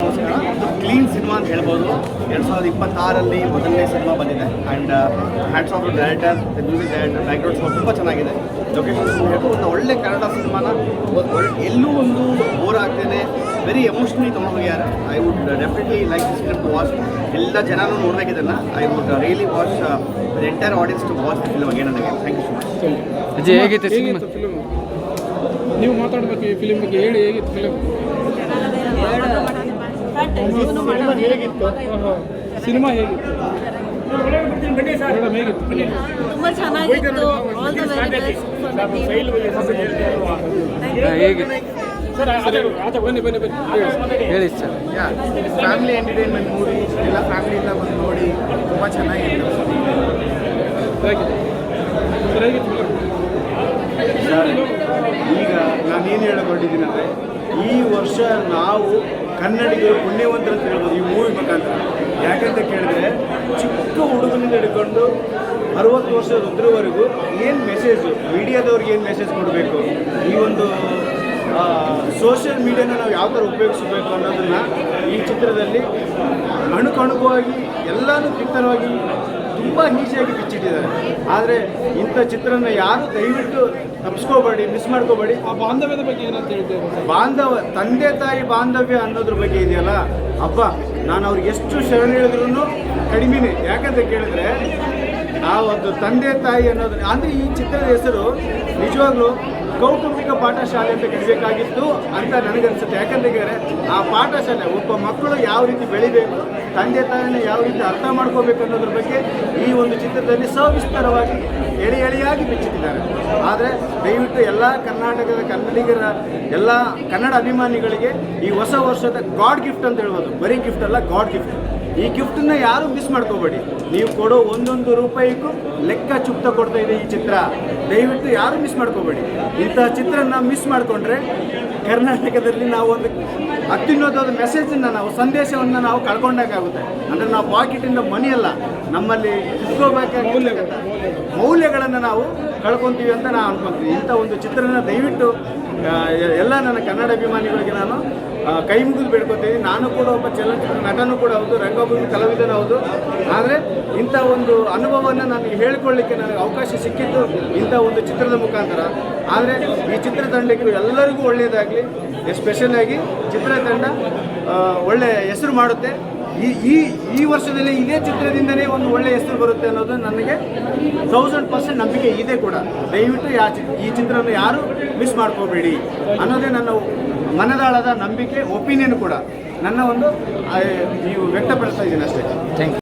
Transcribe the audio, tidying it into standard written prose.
ಒಂದು clean cinema ಅಂತ ಹೇಳ್ಬೋದು. 2026ರಲ್ಲಿ ಮೊದಲನೇ ಸಿನಿಮಾ ಬಂದಿದೆ. And hats off director, music director, background score ತುಂಬ ಚೆನ್ನಾಗಿದೆ. ಲೊಕೇಶನ್ ಹೇಳ್ಬೋದು ಒಂದು ಒಳ್ಳೆ ಕನ್ನಡ ಸಿನಿಮಾನ ಎಲ್ಲೂ ಒಂದು ಬೋರ್ ಆಗ್ತೇನೆ ವೆರಿ ಎಮೋಷ್ನಲಿ ತೊಗೊಂಡು ಹೋಗ್ಯಾರೆ. I would definitely like this film to watch. ಎಲ್ಲ ಜನನೂ ನೋಡಬೇಕಿದ್ದನ್ನು I would really watch the entire audience to watch the film again and again. Thank you so much. Ajay, ಹೇಗಿತ್ತು ಫಿಲ್ಮ್? ನೀವು ಮಾತಾಡಬೇಕು ಈ ಫಿಲ್ಮ್ ಬಗ್ಗೆ, ಹೇಳಿ ಹೇಗಿತ್ತು ಫಿಲ್ಮ್? ಹೇಗಿತ್ತು ಸಿನಿಮಾ? ಹೇಗಿತ್ತು ಮೇಡಮ್? ಹೇಗಿತ್ತು ಫಿಲ್ಮ್? ತುಂಬ ಚೆನ್ನಾಗಿತ್ತು. All the very best for the team. ಹೇಗಿತ್ತು ಸರ್? ಬನ್ನಿ ಹೇಳಿ ಸರ್. ಫ್ಯಾಮಿಲಿ ಎಂಟರ್ಟೈನ್ಮೆಂಟ್ ಮೂವಿ, ಎಲ್ಲ ಫ್ಯಾಮಿಲಿಯಿಂದ ಬಂದು ನೋಡಿ ತುಂಬ ಚೆನ್ನಾಗಿತ್ತು. ಸರ್ ಹೇಗಿತ್ತು ಫಿಲ್ಮ್? ಈಗ ನಾನೇನು ಹೇಳಕೊಂಡಿದ್ದೀನಿ ಅಂದರೆ, ಈ ವರ್ಷ ನಾವು ಕನ್ನಡಿಗರು ಪುಣ್ಯವಂತರು ಅಂತ ಹೇಳ್ಬೋದು ಈ ಮೂವಿ ಮುಖಾಂತರ. ಯಾಕಂತ ಕೇಳಿದ್ರೆ ಚಿಕ್ಕ ಹುಡುಗನಿಂದ ಹಿಡ್ಕೊಂಡು 60 ವರ್ಷದ ವೃದ್ಧರವರೆಗೂ ಏನು ಮೆಸೇಜು, ಮೀಡಿಯಾದವ್ರಿಗೆ ಏನು ಮೆಸೇಜ್ ಕೊಡಬೇಕು, ಈ ಒಂದು ಸೋಷಿಯಲ್ ಮೀಡಿಯಾನ ನಾವು ಯಾವ ಥರ ಉಪಯೋಗಿಸಬೇಕು ಅನ್ನೋದನ್ನು ಈ ಚಿತ್ರದಲ್ಲಿ ಅಣುಕಣುವಾಗಿ ಎಲ್ಲನೂ ಕಿತ್ತರವಾಗಿ ತುಂಬ ಈಸಿಯಾಗಿ ಬಿಚ್ಚಿಟ್ಟಿದ್ದಾರೆ. ಆದರೆ ಇಂಥ ಚಿತ್ರನ ಯಾರು ದಯವಿಟ್ಟು ತಪ್ಪಿಸ್ಕೋಬೇಡಿ, ಮಿಸ್ ಮಾಡ್ಕೋಬೇಡಿ. ಆ ಬಾಂಧವ್ಯದ ಬಗ್ಗೆ ಏನಂತ ಹೇಳ್ತೇವೆ? ತಂದೆ ತಾಯಿ ಬಾಂಧವ್ಯ ಅನ್ನೋದ್ರ ಬಗ್ಗೆ ಇದೆಯಲ್ಲ, ಹಬ್ಬ ನಾನು ಅವ್ರಿಗೆ ಎಷ್ಟು ಶರಣ ಹೇಳಿದ್ರು ಕಡಿಮೆನೇ. ಯಾಕಂತ ಕೇಳಿದ್ರೆ ಆ ಒಂದು ತಂದೆ ತಾಯಿ ಅನ್ನೋದು ಅಂದರೆ ಈ ಚಿತ್ರದ ಹೆಸರು ನಿಜವಾಗ್ಲೂ ಕೌಟುಂಬಿಕ ಪಾಠಶಾಲೆ ಅಂತ ಕರಿಬೇಕಾಗಿತ್ತು ಅಂತ ನನಗನ್ಸುತ್ತೆ. ಯಾಕಂತ ಕೇಳಿದ್ರೆ ಆ ಪಾಠಶಾಲೆ ಒಬ್ಬ ಮಕ್ಕಳು ಯಾವ ರೀತಿ ಬೆಳಿಬೇಕು, ತಂದೆ ತಾಯಿನ ಯಾವ ರೀತಿ ಅರ್ಥ ಮಾಡ್ಕೋಬೇಕು ಅನ್ನೋದ್ರ ಬಗ್ಗೆ ಈ ಒಂದು ಚಿತ್ರದಲ್ಲಿ ಸವಿಸ್ತಾರವಾಗಿ ಎಳೆಯಾಗಿ ಬಿಚ್ಚಿಟ್ಟಿದ್ದಾರೆ. ಆದರೆ ದಯವಿಟ್ಟು ಎಲ್ಲ ಕರ್ನಾಟಕದ ಕನ್ನಡಿಗರ ಎಲ್ಲ ಕನ್ನಡ ಅಭಿಮಾನಿಗಳಿಗೆ ಈ ಹೊಸ ವರ್ಷದ ಗಾಡ್ ಗಿಫ್ಟ್ ಅಂತ ಹೇಳ್ಬೋದು. ಬರೀ ಗಿಫ್ಟ್ ಅಲ್ಲ, ಗಾಡ್ ಗಿಫ್ಟ್. ಈ ಗಿಫ್ಟನ್ನು ಯಾರು ಮಿಸ್ ಮಾಡ್ಕೋಬೇಡಿ. ನೀವು ಕೊಡೋ ಒಂದೊಂದು ರೂಪಾಯಿಗೂ ಲೆಕ್ಕ ಚುಕ್ತ ಕೊಡ್ತಾ ಇದೆ ಈ ಚಿತ್ರ. ದಯವಿಟ್ಟು ಯಾರು ಮಿಸ್ ಮಾಡ್ಕೋಬೇಡಿ. ಇಂತಹ ಚಿತ್ರನ ಮಿಸ್ ಮಾಡಿಕೊಂಡ್ರೆ ಕರ್ನಾಟಕದಲ್ಲಿ ನಾವು ಒಂದು ಅತ್ಯುನ್ನತವಾದ ಮೆಸೇಜನ್ನು, ನಾವು ಸಂದೇಶವನ್ನು ನಾವು ಕಳ್ಕೊಂಡಾಗುತ್ತೆ. ಅಂದರೆ ನಾವು ಪಾಕೆಟಿಂದ ಮನಿ ಅಲ್ಲ, ನಮ್ಮಲ್ಲಿ ಇಟ್ಕೋಬೇಕಾದ ಮೌಲ್ಯಗಳನ್ನು ನಾವು ಕಳ್ಕೊತೀವಿ ಅಂತ ನಾನು ಅನ್ಕೊತೀವಿ. ಇಂಥ ಒಂದು ಚಿತ್ರನ ದಯವಿಟ್ಟು ಎಲ್ಲ ನನ್ನ ಕನ್ನಡ ಅಭಿಮಾನಿಗಳಿಗೆ ನಾನು ಕೈ ಮುಗಿದು ಬೇಡ್ಕೊತೀನಿ. ನಾನು ಕೂಡ ಒಬ್ಬ ಚಲನಚಿತ್ರ ನಟನೂ ಕೂಡ ಹೌದು, ರಂಗಭೂಮಿ ಕಲಾವಿದನೂ ಹೌದು. ಆದರೆ ಇಂಥ ಒಂದು ಅನುಭವವನ್ನು ನನಗೆ ಹೇಳಿಕೊಳ್ಳಿಕ್ಕೆ ನನಗೆ ಅವಕಾಶ ಸಿಕ್ಕಿದ್ದು ಇಂಥ ಒಂದು ಚಿತ್ರದ ಮುಖಾಂತರ. ಆದರೆ ಈ ಚಿತ್ರತಂಡಕ್ಕೆ ಎಲ್ಲರಿಗೂ ಒಳ್ಳೆಯದಾಗಲಿ. ಎಸ್ಪೆಷಲಾಗಿ ಚಿತ್ರತಂಡ ಒಳ್ಳೆಯ ಹೆಸರು ಮಾಡುತ್ತೆ. ಈ ವರ್ಷದಲ್ಲಿ ಇದೇ ಚಿತ್ರದಿಂದಲೇ ಒಂದು ಒಳ್ಳೆಯ ಹೆಸರು ಬರುತ್ತೆ ಅನ್ನೋದು ನನಗೆ 1000% ನಂಬಿಕೆ ಇದೆ ಕೂಡ. ದಯವಿಟ್ಟು ಈ ಚಿತ್ರವನ್ನು ಯಾರು ಮಿಸ್ ಮಾಡ್ಕೋಬೇಡಿ ಅನ್ನೋದೇ ನನ್ನ ಮನದಾಳದ ನಂಬಿಕೆ, ಒಪಿನಿಯನ್ ಕೂಡ ನನ್ನ ಒಂದು ವ್ಯಕ್ತಪಡಿಸ್ತಾ ಇದ್ದೀನಿ ಅಷ್ಟೇ. Thank you.